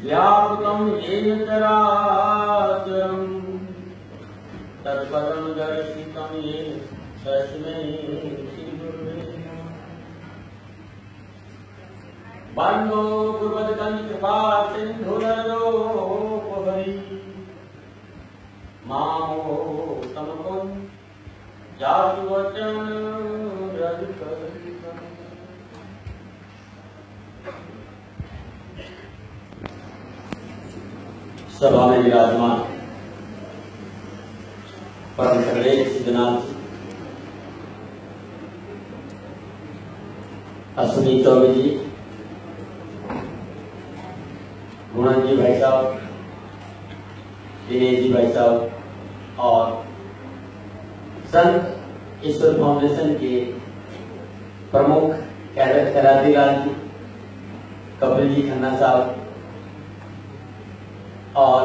व्यापकं येन चराचरं तत्पदं दर्शितं येन तस्मै श्रीगुरवे नमः। वन्दो गुरुपदं कृपा सिन्धुनरोपरि मामो समकुं जातु वचन रजकलितं। सभा में विराजमान परम श्रेष्ठ सिद्धनाथ अश्विनी चौबे जी, गुणन जी भाई साहब, दिनेश जी भाई साहब और संत ईश्वर फाउंडेशन के प्रमुख खैराती लाल जी, कपिल जी खन्ना साहब और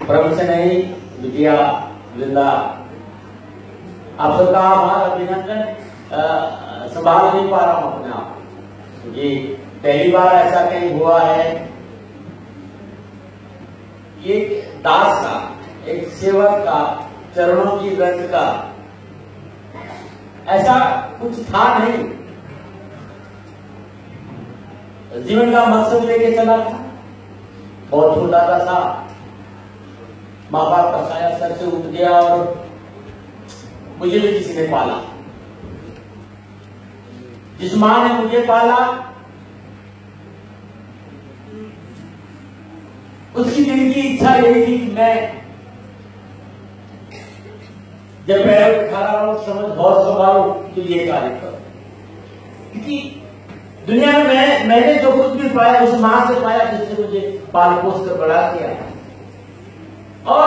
प्रमुख से नहीं विद्या वृंदा, आप सबका आभार अभिनंदन। संभाल नहीं पा रहा हूं अपने आप, क्योंकि पहली बार ऐसा कहीं हुआ है। एक दास का, एक सेवक का, चरणों की रज का ऐसा कुछ था नहीं। जीवन का मकसद लेके चला था, बहुत छोटा था, माँ बाप का साया सर से उठ गया और मुझे भी किसी ने पाला। जिस माँ ने मुझे पाला उसकी दिल की इच्छा यही थी कि मैं जब पैरों पे खड़ा हूं समझ बहुत संभालू तो ये कार्य करूं, क्योंकि दुनिया में मैंने जो कुछ भी पाया उस मां से पाया जिसने मुझे पाल पोस कर बड़ा किया। और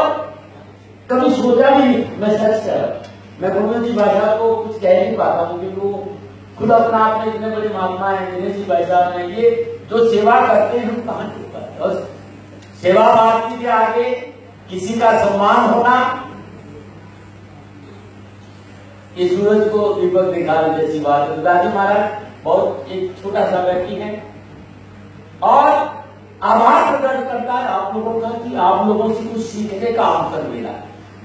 कभी सोचा भी नहीं, मैं सच कह रहा हूं, मैं गुरुजी जी भाई साहब को कुछ कह नहीं पाता हूं, क्योंकि वो खुद अपना आप में इतने बड़े महात्मा है। दिनेश जी भाई साहब ने ये जो सेवा करते हैं हम कहां चुक पाते। और सेवा भारती के आगे किसी का सम्मान होना, ये सूरज को दीपक दिखाने जैसी बात है। दादी महाराज बहुत एक छोटा सा व्यक्ति है और आभार प्रकट करता है आप लोगों का कि आप लोगों से कुछ सीखने का अवसर मिला।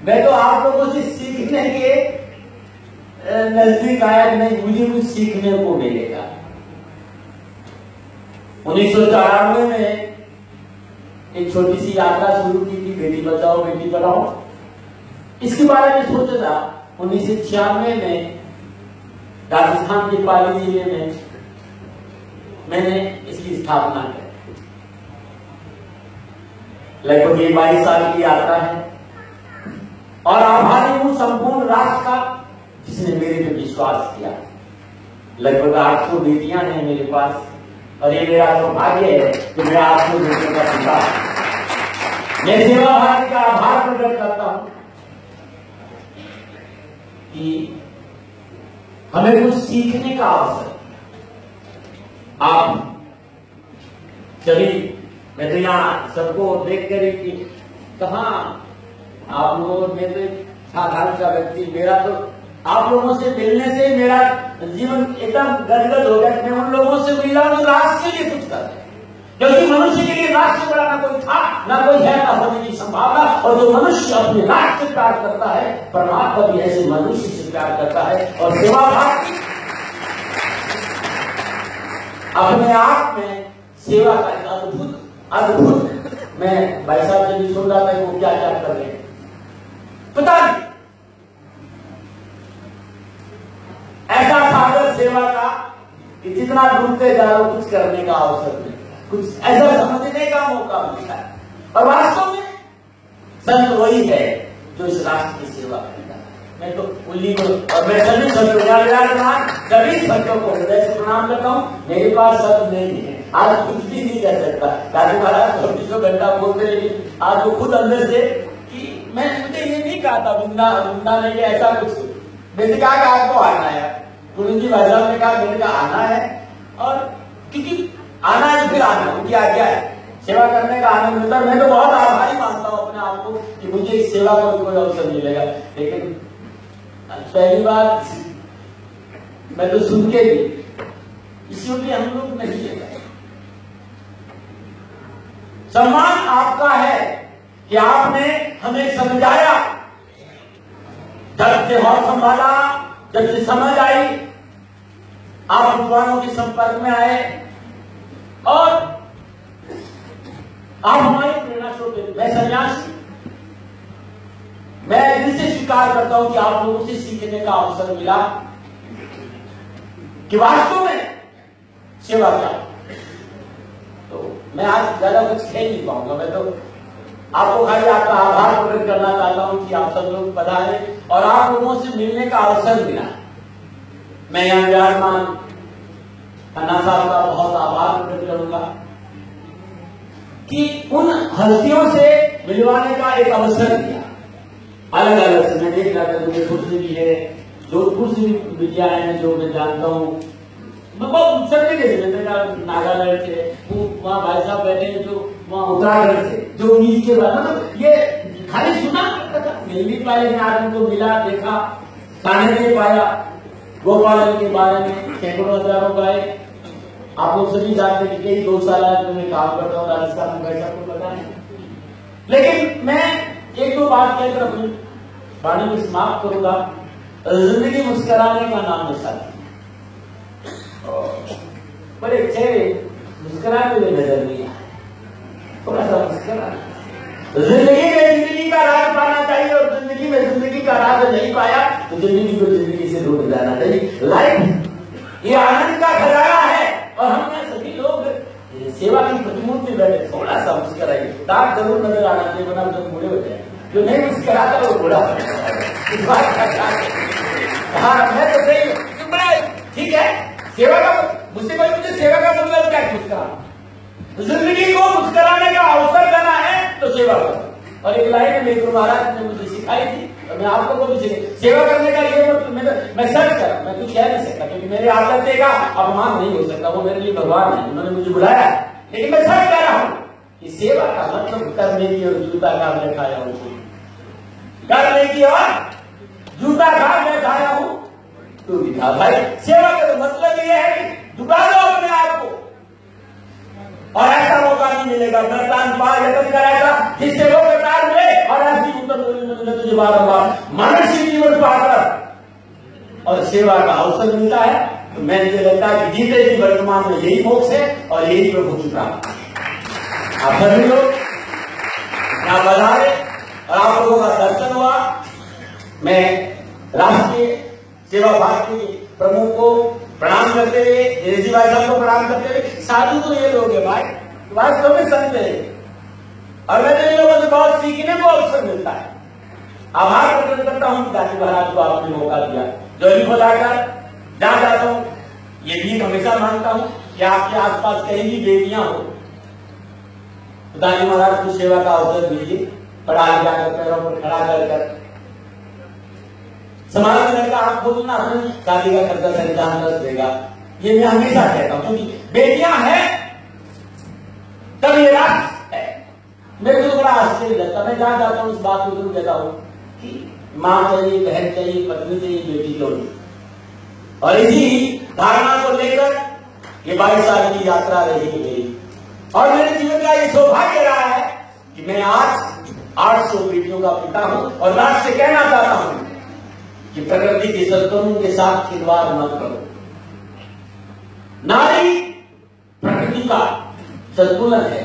मैं तो आप लोगों से सीखने के नजदीक आया नहीं, मुझे कुछ सीखने को मिलेगा। 1994 में एक छोटी सी यात्रा शुरू की थी, बेटी बचाओ बेटी पढ़ाओ। इसके बारे में सोचा था 1996 में राजस्थान के पाली जिले में मैंने इसकी स्थापना की। लगभग 22 साल की यात्रा है और आभारी हूं संपूर्ण राष्ट्र का जिसने मेरे पे विश्वास किया। लगभग 800 बेटियां हैं मेरे पास और ये मेरा सौभाग्य है कि मैं 800 बेटियों का पिता। मैं सेवा भारती का आभार प्रकट करता हूं कि हमें कुछ सीखने का अवसर। आप सभी, मैं तो यहाँ सबको देख कर कि कहा आप लोगों में तो साधारण सा व्यक्ति, मेरा तो आप लोगों से मिलने से मेरा जीवन एकदम गदगद हो गया। मैं उन लोगों से मिला जो राष्ट्र के लिए कुछ कर रहे हैं, क्योंकि मनुष्य के लिए राष्ट्र से बड़ा ना कोई था ना कोई है, ना होने की संभावना। और जो मनुष्य अपने राष्ट्र से प्यार करता है, परमात्मा भी ऐसे मनुष्य से प्यार करता है। और सेवा भारती अपने आप में सेवा का एक अद्भुत अद्भुत, मैं भाई साहब से भी सुन रहा था वो क्या क्या कर रहे हैं पता नहीं। ऐसा सागर सेवा का कि जितना डूबते जाओ कुछ करने का अवसर मिलता है, कुछ ऐसा समझने का मौका मिलता है। और वास्तव में संत वही है जो इस राष्ट्र की सेवा करता है। मैं तो उन्हीं को, और मैं सभी संतों को हृदय से प्रणाम करता हूँ। मेरे पास शब्द नहीं है, आज कुछ भी नहीं कह सकता। दादी महाराज 24 घंटा बोलते रहे, आज वो खुद अंदर से कि मुझे ये नहीं कहा था बुंदा नहीं ऐसा कुछ। मैंने कहा कि आपको आना है, गुरु जी भाई साहब ने कहा मैंने कहा आना है, और क्योंकि आना है फिर आना, उनकी आज्ञा है। सेवा करने का आनंद मिलता है। मैं तो बहुत आभारी मानता हूँ अपने आप को कि मुझे इस सेवा का कोई अवसर मिलेगा। लेकिन पहली बार मैं तो सुन के भी इसमें भी हम लोग नहीं ले पाए। सम्मान आपका है कि आपने हमें समझाया, जब से हौल संभाला, जब से समझ आई, आप विद्वानों के संपर्क में आए और आप हमारी प्रेरणा स्रोत थे। मैं सन्यासी, मैं दिल से स्वीकार करता हूं कि आप लोगों से सीखने का अवसर मिला कि वास्तव में सेवा क्या। तो मैं आज ज्यादा कुछ कह नहीं पाऊंगा, मैं तो आपको खाली आपका आभार प्रकट करना चाहता हूं कि आप सब लोग पधारे और आप लोगों से मिलने का अवसर मिला। मैं यहां विराजमान अन्ना साहब का बहुत आभार प्रकट करूंगा कि उन हस्तियों से मिलवाने का एक अवसर दिया। अलग अलग से मैं देख रहा था, जोधपुर से भी है, जोधपुर से भी विद्या है जो मैं जानता हूँ, मैं बहुत सभी के नागालैंड से, वो वहाँ भाई साहब बैठे हैं जो वहाँ उत्तराखंड से, जो नीच के बाद मतलब ये खाली सुना मिल नहीं पाए, लेकिन आज उनको मिला, देखा, खाने नहीं पाया। गोपाल के बारे में सैकड़ों हजारों गाय, आप लोग सभी जानते हैं कि कई 2 साल मैं काम करता हूँ राजस्थान में, भाई साहब को पता है। लेकिन मैं 1-2 बात कहकर अपनी वाणी को समाप्त करूंगा। जिंदगी मुस्कुराने का नाम निशान, बड़े चेहरे मुस्कुराते हुए नजर नहीं आए, थोड़ा सा मुस्कुरा। जिंदगी में जिंदगी का राज पाना चाहिए और जिंदगी में जिंदगी का राज नहीं पाया तो जिंदगी को जिंदगी से दूर जाना चाहिए। लाइफ ये आनंद का खजाना है और हमने सभी लोग सेवा की प्रतिमूर्ति बैठे, थोड़ा सा मुस्कुराइए, दांत जरूर नजर आना चाहिए, वरना जब बूढ़े हो जाए। जो नहीं मुस्कुराता वो बूढ़ा हो जाता है। इस बात का हाँ, मैं तो सही बड़ा ठीक है। सेवा का मुझसे कोई मुझे सेवा का मतलब क्या मुस्कुराना, जिंदगी को मुस्कुराने का अवसर देना है तो सेवा करो। और एक लाइन मेरे गुरु महाराज ने मुझे सिखाई थी और मैं आप लोगों को भी सेवा करने का ये मतलब मैं सर्च करा, मैं कुछ कह नहीं सकता क्योंकि मेरे आदत का अपमान नहीं हो सकता, वो मेरे लिए भगवान है, उन्होंने मुझे बुलाया। लेकिन मैं सर्च कर रहा हूं कि सेवा का मतलब करने की और जूता का मैं खाया हूं, करने की और जूता खा मैं खाया हूं, तू भी खा भाई। सेवा का तो मतलब ये है कि झुका दो अपने आप को, और ऐसा मौका नहीं मिलेगा। वरदान पा यत्न कराएगा जिससे वो वरदान मिले और ऐसी उत्तर तुझे बारंबार मनुष्य जीवन पाकर और सेवा का अवसर मिलता है। तो मैं मुझे लगता है कि जीते जी वर्तमान में यही मोक्ष है और यही प्रभु की प्राप्ति। आप सभी लोग यहाँ बधाए और आप लोगों का दर्शन हुआ। मैं राष्ट्रीय सेवा भारती के प्रमुख को प्रणाम करते हुए, जी भाई साहब को प्रणाम करते हुए, साधु तो ये लोग है भाई, वास्तव में संत है और मैं तो इन लोगों से बहुत सीखने को अवसर मिलता है। आभार प्रकट करता हूं दादी महाराज को आपने मौका दिया, जो भी बुलाकर जहां जाता हूं ये भी हमेशा मांगता हूं कि आपके आसपास कहीं भी बेटियां हो तो दादी महाराज को सेवा का अवसर दीजिए, पढ़ा लिखा कर पैरों पर खड़ा कर समाज में लड़का आप खोलना अपनी शादी का खर्चा संविधान कर देगा। ये मैं हमेशा कहता हूं क्योंकि बेटियां हैं तब ये राष्ट्र है। मेरे को तो बड़ा आश्चर्य लगता है, मैं जहां जाता हूं इस बात को जरूर कहता हूं कि मां चाहिए, बहन चाहिए, पत्नी चाहिए, बेटी तो नहीं। और इसी धारणा को लेकर ये 22 साल की यात्रा रही मेरी और मेरे जीवन का ये सौभाग्य रहा है कि मैं आज 800 बेटियों का पिता हूं और राष्ट्र से कहना चाहता हूं कि प्रकृति के संतुलन के साथ खिलवाड़ मत करो। नारी प्रकृति का संतुलन है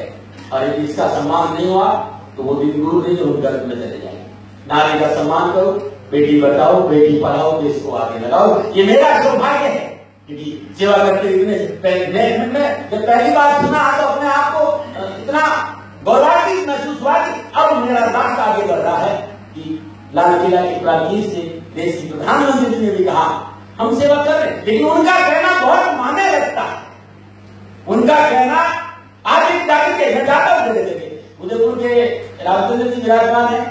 और यदि इसका सम्मान नहीं हुआ तो वो दिन गुरु नहीं जो गर्भ में चले जाएंगे। नारी का सम्मान करो, बेटी बचाओ, बेटी पढ़ाओ, देश को आगे लगाओ। ये मेरा सौभाग्य है क्योंकि सेवा करते हुए जब पहली बार सुना तो अपने आप को इतना गौरवान्वित महसूस हुआ कि अब मेरा राष्ट्र आगे बढ़ रहा है कि लाल किला की प्राचीर से देश की प्रधानमंत्री जी ने भी कहा हम सेवा कर रहे हैं। लेकिन उनका कहना बहुत माने लगता है, उनका कहना आज एक जाकर के मैं जाता हूं जगह जगह। उदयपुर के रामचंद्र जी विराजमान है,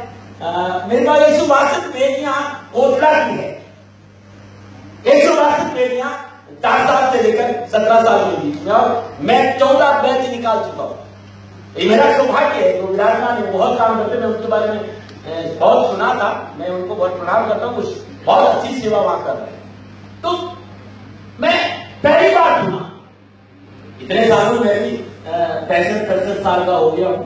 मेरे पास 162 बेटियां कोटला की है, 162 बेटियां 4 साल से लेकर 17 साल के बीच में, और मैं 14 बैच निकाल चुका हूं। ये मेरा सौभाग्य है। जो विराजमान है बहुत काम करते, मैं उनके बारे में बहुत सुना था, मैं उनको बहुत प्रणाम करता हूँ, कुछ बहुत अच्छी सेवा वहां कर रहे हैं। तो मैं पहली बार सुना, इतने सालों में भी 65-67 साल का हो गया हूं,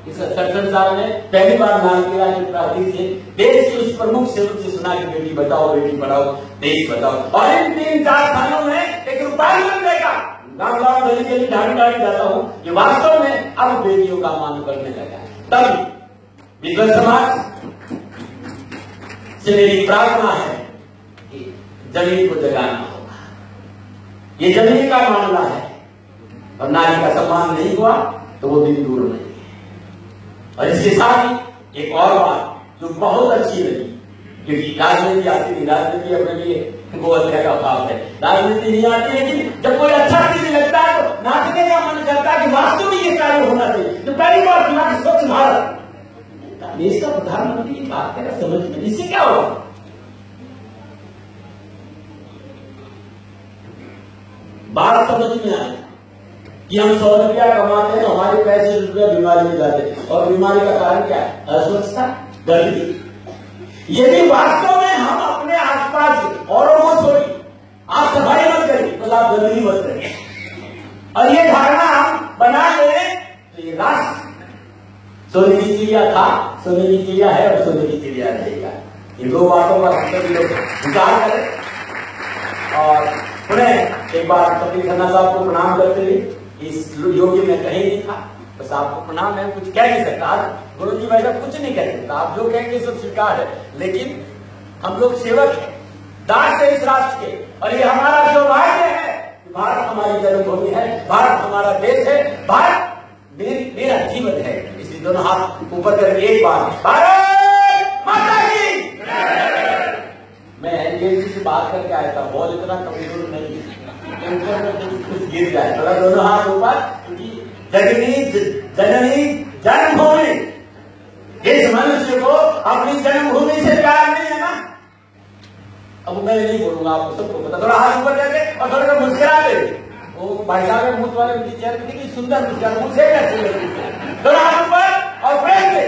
इस सरसन साहब ने पहली बार नाम किया कि प्रार्थी से देश के उस प्रमुख सेवक से सुना कि बेटी बचाओ बेटी पढ़ाओ देश बचाओ, और इन 3-4 सालों में एक रुपया नहीं देगा। गाँव गली गली ढाड़ी ढाड़ी जाता हूँ कि वास्तव में अब बेटियों का मान करने लगा। तब विश्व समाज से मेरी प्रार्थना है कि जमीन को जगाना होगा। ये जमीन का मामला है, और नारी का सम्मान नहीं हुआ तो वो दिन दूर नहीं है। और इसके साथ ही एक और बात जो बहुत अच्छी लगी, क्योंकि राजनीति आती नहीं, राजनीति अपने लिए गो हत्या का भाव है, राजनीति नहीं आती, लेकिन जब कोई अच्छा चीज लगता है तो नाचने का मन करता है कि वास्तव में ये कार्य होना चाहिए। तो पहली बार सुना कि स्वच्छ भारत, देश का प्रधानमंत्री की बात करें, समझ में इससे क्या होगा? बात समझ में आए कि हम 100 रुपया कमाते हैं, हमारे 65 रुपया बीमारी में जाते हैं, और बीमारी का कारण क्या है? अस्वच्छता, गंदगी। यदि वास्तव में हम अपने आसपास औरों को छोड़िए, आप सफाई मत करिए, बस आप गंदगी मत करिए, और ये धारणा हम बना लें तो ये राष्ट्र सोने की चिड़िया था, सोने की चिड़िया है और सोने की चिड़िया रहेगा। इन 2 बातों पर हम सभी लोग विचार करें। और पुनः एक बार कपिल खन्ना साहब को प्रणाम करते हुए, इस योग्य में कहीं नहीं था, बस आपको प्रणाम है, कुछ कह नहीं सकता। आज गुरु जी भाई साहब कुछ नहीं कह सकता, आप जो कहेंगे सब स्वीकार है, लेकिन हम लोग सेवक हैं, दास है इस राष्ट्र के, और ये हमारा सौभाग्य है कि भारत हमारी जन्मभूमि है, भारत हमारा देश है, भारत मेरा जीवन है। इसलिए दोनों हाथ ऊपर करके एक बार भारत माता की। मैं एनडीएसी से बात करके आया था, बॉल इतना कमजोर नहीं कुछ गिर जाए, थोड़ा दोनों हाथ ऊपर, क्योंकि जननी जन्मभूमि, इस मनुष्य को अपनी जन्मभूमि से प्यार नहीं है ना। अब मैं नहीं बोलूंगा, आपको सबको पता। थोड़ा हाथ ऊपर करके और थोड़ा मुस्कुरा दे। वो भाई साहब मुझ वाले चेहरे की सुंदर मुस्कुरा, मुझे थोड़ा हाथ ऊपर और प्रेम से